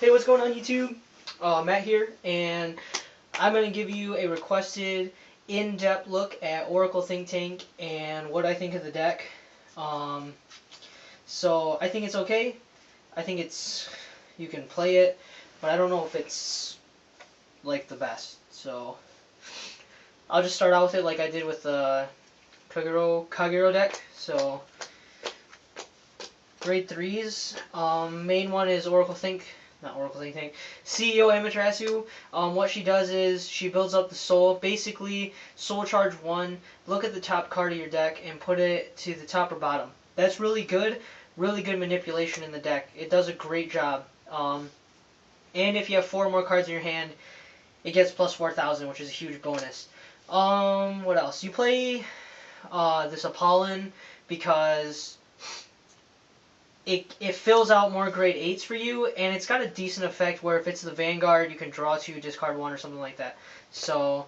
Hey, what's going on YouTube? Matt here, and I'm going to give you a requested in-depth look at Oracle Think Tank and what I think of the deck. Um, so I think it's okay. I think you can play it, but I don't know if it's like the best. So I'll just start out with it like I did with the Kagero deck. So grade 3s. Main one is not Oracle Think Tank. CEO Amaterasu. What she does is she builds up the soul. Basically, soul charge 1, look at the top card of your deck and put it to the top or bottom. That's really good manipulation in the deck. It does a great job. And if you have 4 more cards in your hand, it gets plus 4,000, which is a huge bonus. What else? You play this Apollon because it fills out more grade 8s for you, and it's got a decent effect where if it's the Vanguard, you can draw 2, discard 1, or something like that. So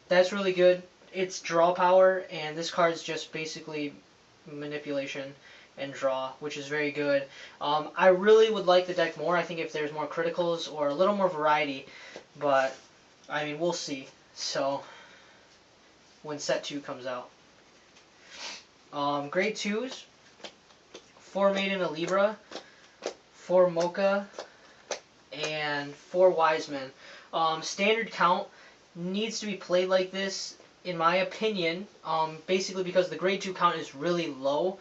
that's really good. It's draw power, and this card is just basically manipulation and draw, which is very good. I really would like the deck more. I think if there's more criticals or a little more variety, but I mean, we'll see. So when set 2 comes out. Grade 2s. 4 Maiden a Libra, 4 Mocha, and 4 Wise Men. Standard count needs to be played like this, in my opinion, basically because the grade 2 count is really low,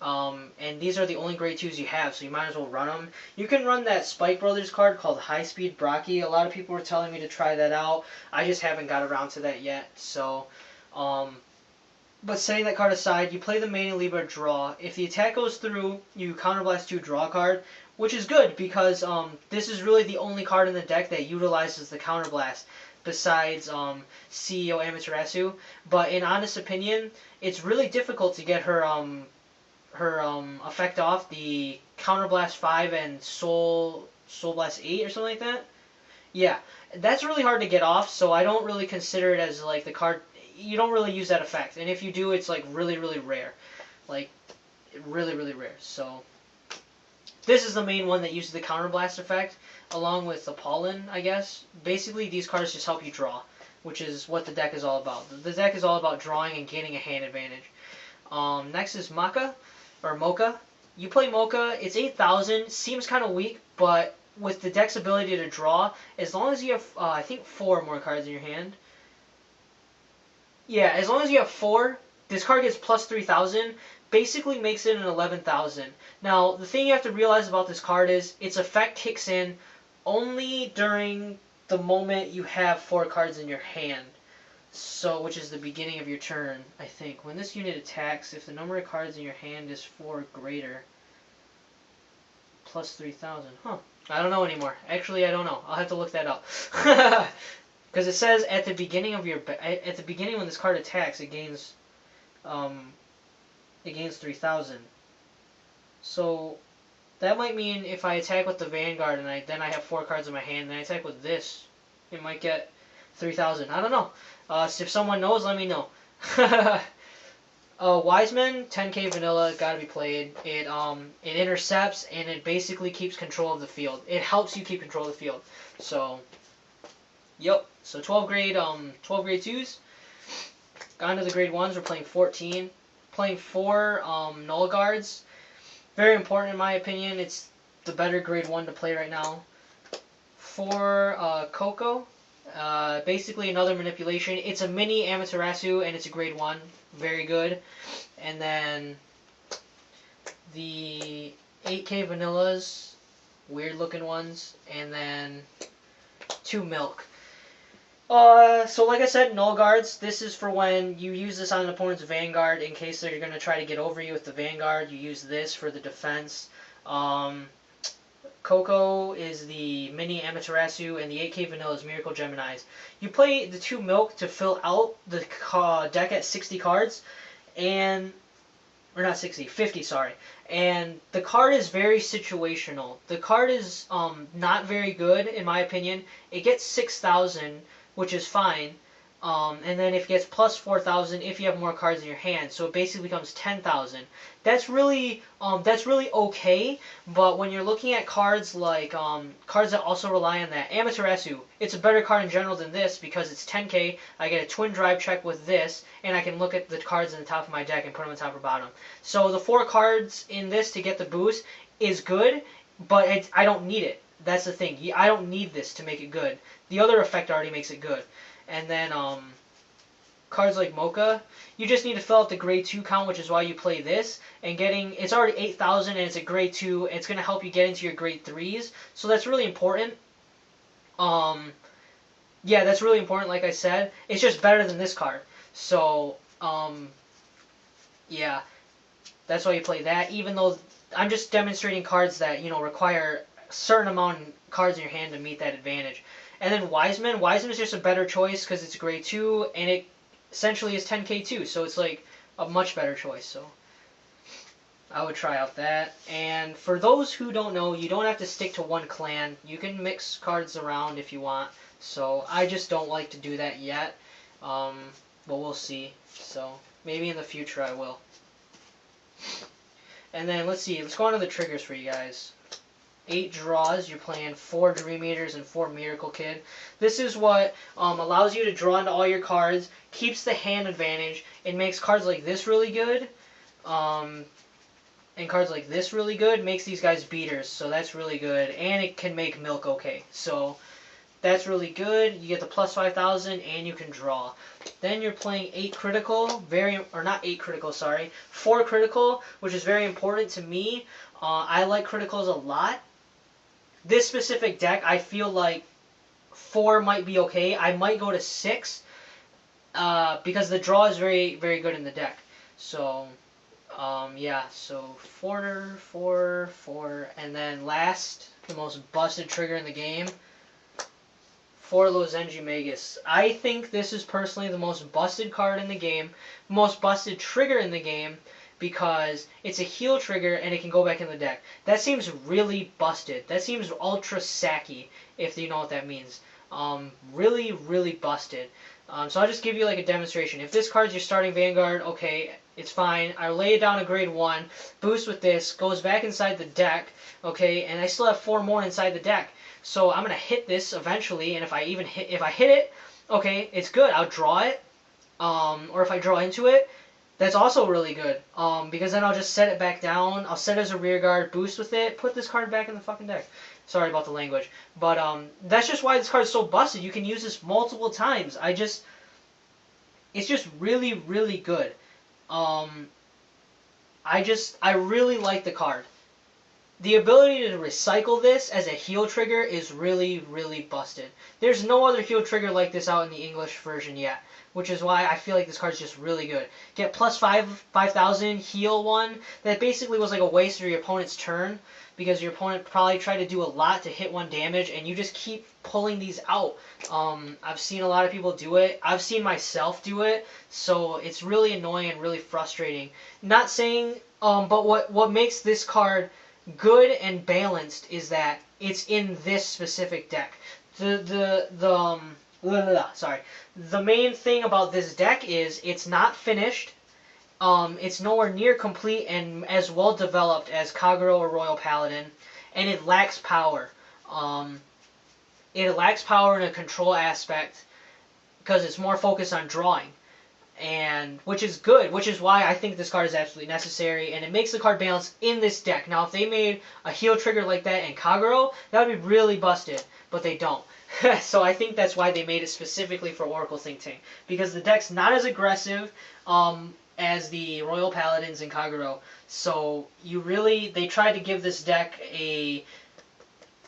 and these are the only grade 2s you have, so you might as well run them. You can run that Spike Brothers card called High Speed Brocky. A lot of people were telling me to try that out. I just haven't got around to that yet, so but setting that card aside, you play the Maiden Libra draw. If the attack goes through, you counterblast 2, draw a card, which is good because this is really the only card in the deck that utilizes the counterblast besides CEO Amaterasu. But in honest opinion, it's really difficult to get her effect off, the Counterblast 5 and Soul Blast 8 or something like that. Yeah, that's really hard to get off, so I don't really consider it as like the card. You don't really use that effect, and if you do, it's like really rare, like really rare. So this is the main one that uses the counterblast effect, along with Apollon, I guess. Basically, these cards just help you draw, which is what the deck is all about. The deck is all about drawing and gaining a hand advantage. Next is Mocha. You play Mocha. It's 8,000. Seems kind of weak, but with the deck's ability to draw, as long as you have, I think 4 more cards in your hand. Yeah, as long as you have 4, this card gets plus 3,000, basically makes it an 11,000. Now, the thing you have to realize about this card is its effect kicks in only during the moment you have 4 cards in your hand. So, which is the beginning of your turn, I think. When this unit attacks, if the number of cards in your hand is 4 or greater, plus 3,000. Huh. I don't know anymore. Actually, I don't know. I'll have to look that up. Because it says at the beginning of when this card attacks, it gains 3,000. So that might mean if I attack with the Vanguard and then I have 4 cards in my hand, and I attack with this, it might get 3,000. I don't know. So if someone knows, let me know. Wise Men, 10k vanilla, gotta be played. It intercepts and it basically keeps control of the field. It helps you keep control of the field. So. Yep. So 12 grade 2s. Gone to the grade 1s. We're playing 14. Playing 4 null guards. Very important in my opinion. It's the better grade 1 to play right now. 4 Coco. Basically another manipulation. It's a mini Amaterasu and it's a grade 1. Very good. And then the 8k vanillas. Weird looking ones. And then 2 milk. So like I said, null guards, this is for when you use this on an opponent's Vanguard in case they're going to try to get over you with the Vanguard. You use this for the defense. Coco is the mini Amaterasu, and the 8k vanilla is Miracle Geminis. You play the 2 milk to fill out the deck at 60 cards, or not 60, 50, sorry. And the card is very situational. The card is not very good, in my opinion. It gets 6,000, which is fine, And then it gets plus 4,000 if you have more cards in your hand. So it basically becomes 10,000. That's really okay. But when you're looking at cards like cards that also rely on that Amaterasu, it's a better card in general than this because it's 10k. I get a twin drive check with this, and I can look at the cards in the top of my deck and put them on top or bottom. So the 4 cards in this to get the boost is good, but I don't need it. That's the thing. I don't need this to make it good. The other effect already makes it good. And then cards like Mocha, you just need to fill out the grade 2 count, which is why you play this. And it's already 8,000 and it's a grade 2. It's going to help you get into your grade 3s. So that's really important. Yeah, that's really important, like I said. It's just better than this card. So, yeah, that's why you play that. Even though I'm just demonstrating cards that, require a certain amount of cards in your hand to meet that advantage. And then Wiseman. Wiseman is just a better choice because it's grade 2, and it essentially is 10k too, so it's like a much better choice. So I would try out that. And for those who don't know, you don't have to stick to one clan. You can mix cards around if you want. So I just don't like to do that yet. But we'll see. So maybe in the future I will. And then let's see. Let's go on to the triggers for you guys. 8 draws, you're playing 4 Dream Eaters and 4 Miracle Kid. This is what allows you to draw into all your cards, keeps the hand advantage, it makes cards like this really good, and cards like this really good, makes these guys beaters, so that's really good, and it can make Milk okay. So that's really good. You get the plus 5,000 and you can draw. Then you're playing 8 critical, 4 critical, which is very important to me. I like criticals a lot. This specific deck, I feel like 4 might be okay. I might go to 6 because the draw is very, very good in the deck. So, yeah, so 4, 4, 4, and then last, the most busted trigger in the game, 4 Lozenji Magus. I think this is personally the most busted card in the game, most busted trigger in the game, because it's a heal trigger and it can go back in the deck. That seems really busted. That seems ultra sacky, if you know what that means. Really, really busted. So I'll just give you like a demonstration. If this card's your starting Vanguard, okay, it's fine. I lay it down a grade 1, boost with this, goes back inside the deck, okay, and I still have 4 more inside the deck. So I'm gonna hit this eventually, and if I hit it, okay, it's good. I'll draw it, or if I draw into it, that's also really good, because then I'll just set it back down. I'll set it as a rear guard, boost with it, put this card back in the fucking deck. Sorry about the language. But that's just why this card is so busted. You can use this multiple times. It's just really, really good. I really like the card. The ability to recycle this as a heal trigger is really, really busted. There's no other heal trigger like this out in the English version yet, which is why I feel like this card's just really good. Get plus 5,000 heal one. That basically was like a waste of your opponent's turn, because your opponent probably tried to do a lot to hit 1 damage, and you just keep pulling these out. I've seen a lot of people do it. I've seen myself do it, so it's really annoying and really frustrating. Not saying, but what makes this card good and balanced is that it's in this specific deck. The main thing about this deck is it's not finished. It's nowhere near complete and as well developed as Kagero or Royal Paladin, and it lacks power. It lacks power in a control aspect because it's more focused on drawing, and which is good, which is why I think this card is absolutely necessary, and it makes the card balance in this deck. Now, if they made a heal trigger like that in Kagero, that would be really busted, but they don't. So I think that's why they made it specifically for Oracle Think Tank, because the deck's not as aggressive as the Royal Paladins in Kagero. So they tried to give this deck a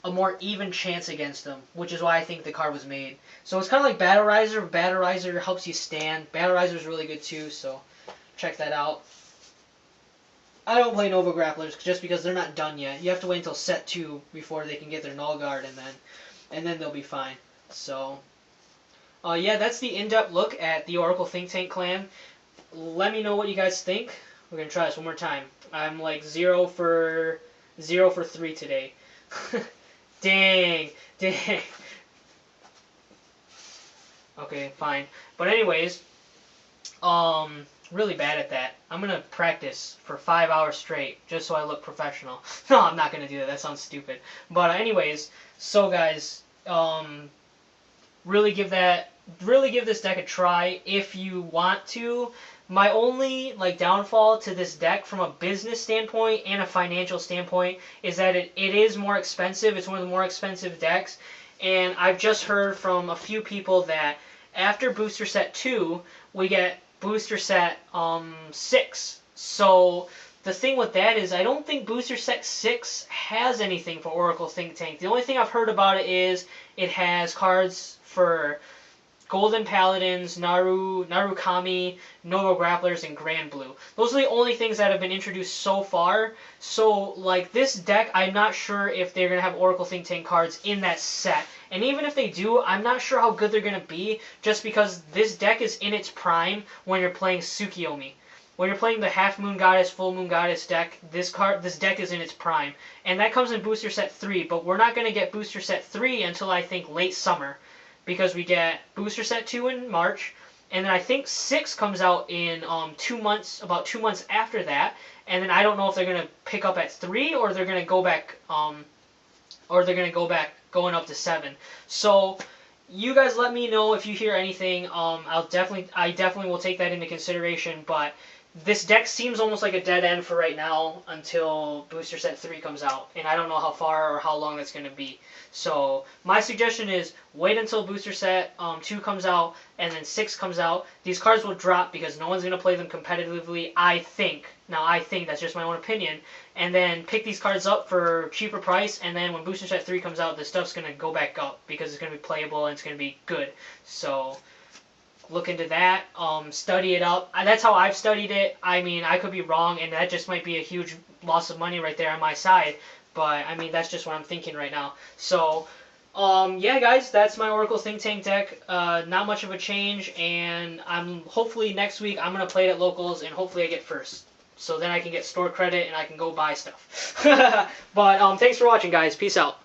more even chance against them, which is why I think the card was made. So it's kind of like Battle Riser. Battle Riser helps you stand. Battle Riser is really good too, so check that out. I don't play Nova Grapplers just because they're not done yet. You have to wait until set 2 before they can get their Null Guard, and then they'll be fine. So, yeah, that's the in-depth look at the Oracle Think Tank clan. Let me know what you guys think. We're going to try this one more time. I'm like 0 for 3 today. Dang. Okay, fine. But anyways, really bad at that. I'm gonna practice for 5 hours straight just so I look professional. No, I'm not gonna do that. That sounds stupid. But anyways, so guys, really give this deck a try if you want to. My only downfall to this deck from a business standpoint and a financial standpoint is that it is more expensive. It's one of the more expensive decks, and I've just heard from a few people that after booster set 2 we get booster set 6. So the thing with that is I don't think booster set 6 has anything for Oracle Think Tank. The only thing I've heard about it is it has cards for Golden Paladins, Narukami, Nova Grapplers, and Grand Blue. Those are the only things that have been introduced so far. So, this deck, I'm not sure if they're going to have Oracle Think Tank cards in that set. And even if they do, I'm not sure how good they're going to be, just because this deck is in its prime when you're playing Tsukiyomi. When you're playing the Half Moon Goddess, Full Moon Goddess deck, this deck is in its prime. And that comes in Booster Set 3, but we're not going to get Booster Set 3 until, I think, late summer. Because we get Booster Set 2 in March, and then I think 6 comes out in 2 months, about 2 months after that, and then I don't know if they're gonna pick up at 3 or they're gonna go back, going up to 7. So you guys let me know if you hear anything. I definitely will take that into consideration, but this deck seems almost like a dead end for right now until Booster Set 3 comes out, and I don't know how far or how long that's going to be. So my suggestion is wait until Booster Set 2 comes out and then 6 comes out. These cards will drop because no one's going to play them competitively, I think. Now, I think that's just my own opinion. And then pick these cards up for cheaper price, and then when Booster Set 3 comes out, this stuff's going to go back up because it's going to be playable and it's going to be good. So look into that, study it up. That's how I've studied it. I mean, I could be wrong, and that just might be a huge loss of money right there on my side. But, I mean, that's just what I'm thinking right now. So, yeah, guys, that's my Oracle Think Tank deck. Not much of a change, and hopefully next week I'm going to play it at locals, and hopefully I get first. So then I can get store credit, and I can go buy stuff. But, thanks for watching, guys. Peace out.